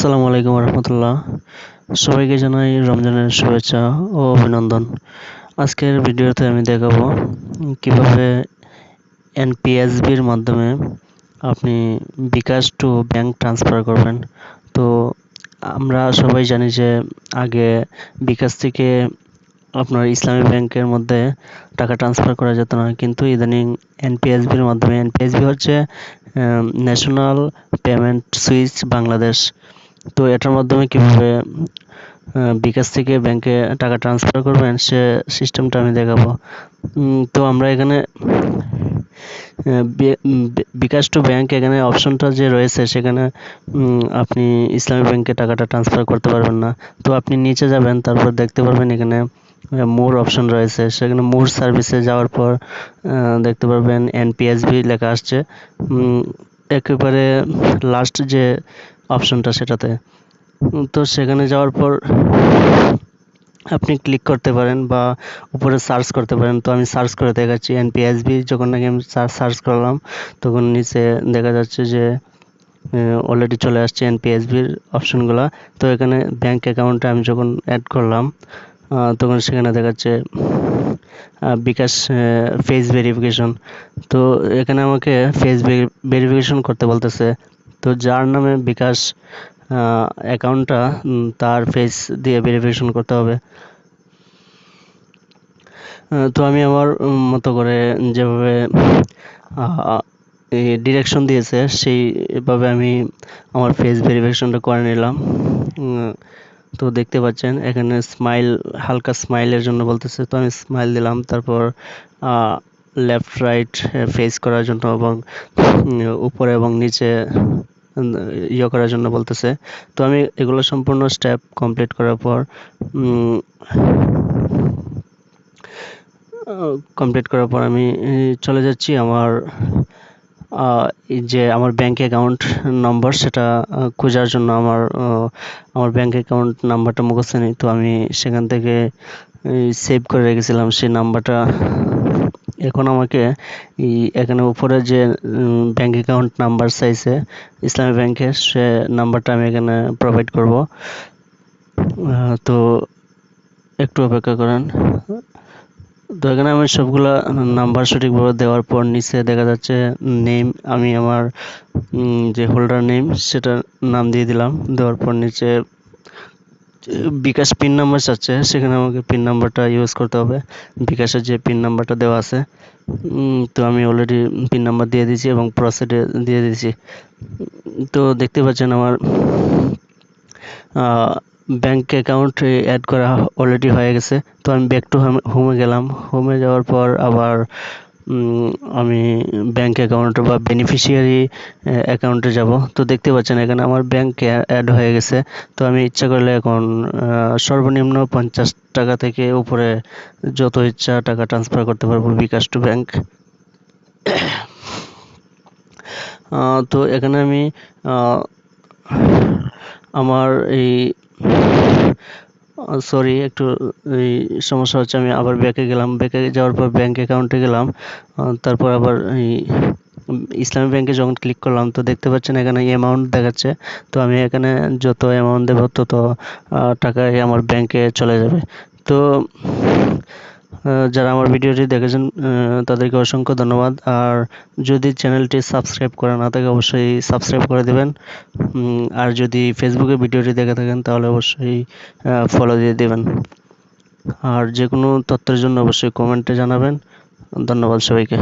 আসসালামু আলাইকুম রহমতুল্লাহ। সবাইকে জানাই রমজানের শুভেচ্ছা ও অভিনন্দন। আজকের ভিডিওতে আমি দেখাবো কিভাবে এনপিএসবির মাধ্যমে আপনি বিকাশ টু ব্যাংক ট্রান্সফার করবেন। তো আমরা সবাই জানি যে আগে বিকাশ থেকে আপনার ইসলামী ব্যাংকের মধ্যে টাকা ট্রান্সফার করা যেত না, কিন্তু ইদানিং এনপিএসবির মাধ্যমে, এনপিএসবি হচ্ছে ন্যাশনাল পেমেন্ট সুইচ বাংলাদেশ। তো এটার মাধ্যমে কিভাবে বিকাশ থেকে ব্যাংকে টাকা ট্রান্সফার করবেন সে সিস্টেমটা আমি দেখাবো। তো আমরা এখানে বিকাশ টু ব্যাংক এখানে অপশনটা যে রয়েছে সেখানে আপনি ইসলামী ব্যাংকে টাকাটা ট্রান্সফার করতে পারবেন না। তো আপনি নিচে যাবেন, তারপর দেখতে পারবেন এখানে মোর অপশন রয়েছে, সেখানে মোর সার্ভিসে যাওয়ার পর দেখতে পারবেন এনপিএসবি লেখা আসছে একেবারে লাস্ট যে অপশনটা সেটাতে। তো সেখানে যাওয়ার পর আপনি ক্লিক করতে পারেন বা উপরে সার্চ করতে পারেন। তো আমি সার্চ করে দেখাচ্ছি এনপিএসবি। যখন নাকি আমি সার্চ করলাম তখন নিচে দেখা যাচ্ছে যে অলরেডি চলে আসছে এনপিএসবির অপশনগুলো। তো এখানে ব্যাংক অ্যাকাউন্টে আমি যখন অ্যাড করলাম তখন সেখানে দেখাচ্ছে বিকাশ ফেস ভেরিফিকেশন। তো এখানে আমাকে ফেস ভেরিফিকেশন করতে বলতেছে। তো যার নামে বিকাশ অ্যাকাউন্টটা তার ফেস দিয়ে ভেরিফিকেশন করতে হবে। তো আমি আমার মতো করে যেভাবে ডিরেকশন দিয়েছে সেইভাবে আমি আমার ফেস ভেরিফিকেশনটা করে নিলাম। তো দেখতে পাচ্ছেন এখানে স্মাইল, হালকা স্মাইলের জন্য বলতেছে, তো আমি স্মাইল দিলাম। তারপর লেফট রাইট ফেস করার জন্য এবং উপরে এবং নিচে করার জন্য বলতেছে। তো আমি এগুলো সম্পূর্ণ স্টেপ কমপ্লিট করার পর আমি চলে যাচ্ছি আমার যে আমার ব্যাংক অ্যাকাউন্ট নম্বর সেটা খোঁজার জন্য। আমার ব্যাংক অ্যাকাউন্ট নাম্বারটা মুখস্থ নেই, তো আমি সেখান থেকে সেভ করে রেখেছিলাম সেই নাম্বারটা। এখন আমাকে এখানে উপরে যে ব্যাংক অ্যাকাউন্ট নাম্বার চাইছে ইসলামী ব্যাংকের, সে নাম্বারটা আমি এখানে প্রোভাইড করব। তো একটু অপেক্ষা করেন। তো এখানে আমি সবগুলা নাম্বার সঠিকভাবে দেওয়ার পর নিচে দেখা যাচ্ছে নেম, আমি আমার যে হোল্ডার নেম সেটা নাম দিয়ে দিলাম। দেওয়ার পর নিচে বিকাশ পিন নাম্বার চাচ্ছে, সেখানে আমাকে পিন নাম্বারটা ইউজ করতে হবে, বিকাশের যে পিন নাম্বারটা দেওয়া আছে। তো আমি অলরেডি পিন নাম্বার দিয়ে দিয়েছি এবং প্রসিডে দিয়ে দিয়েছি। তো দেখতে পাচ্ছেন আমার ব্যাংক অ্যাকাউন্ট অ্যাড করা অলরেডি হয়ে গেছে। তো আমি ব্যাক টু হোমে গেলাম। হোমে যাওয়ার পর আবার আমি ব্যাংক অ্যাকাউন্ট বা বেনিফিশিয়ারি অ্যাকাউন্টে যাব। তো দেখতে পাচ্ছেন এখানে আমার ব্যাংক অ্যাড হয়ে গেছে। তো আমি ইচ্ছা করলে এখন সর্বনিম্ন 50 টাকা থেকে উপরে যত ইচ্ছা টাকা ট্রান্সফার করতে পারবো বিকাশ টু ব্যাংক। তো এখানে আমি আমার এই সরি একটু এই সমস্যা হচ্ছে, আমি আবার ব্যাকে গেলাম। ব্যাকে যাওয়ার পর ব্যাংক অ্যাকাউন্টে গেলাম। তারপর আবার এই ইসলামী ব্যাংকে যখন ক্লিক করলাম তো দেখতে পাচ্ছেন এখানে অ্যামাউন্ট দেখাচ্ছে। তো আমি এখানে যত অ্যামাউন্ট দেবো তত টাকাই আমার ব্যাংকে চলে যাবে। তো যারা আমার ভিডিওটি দেখেছেন তাদেরকে অসংখ্য ধন্যবাদ। আর যদি চ্যানেলটি সাবস্ক্রাইব করা না থাকে অবশ্যই সাবস্ক্রাইব করে দেবেন। আর যদি ফেসবুকে ভিডিওটি দেখে থাকেন তাহলে অবশ্যই ফলো দিয়ে দেবেন। আর যে কোনো তথ্যের জন্য অবশ্যই কমেন্টে জানাবেন। ধন্যবাদ সবাইকে।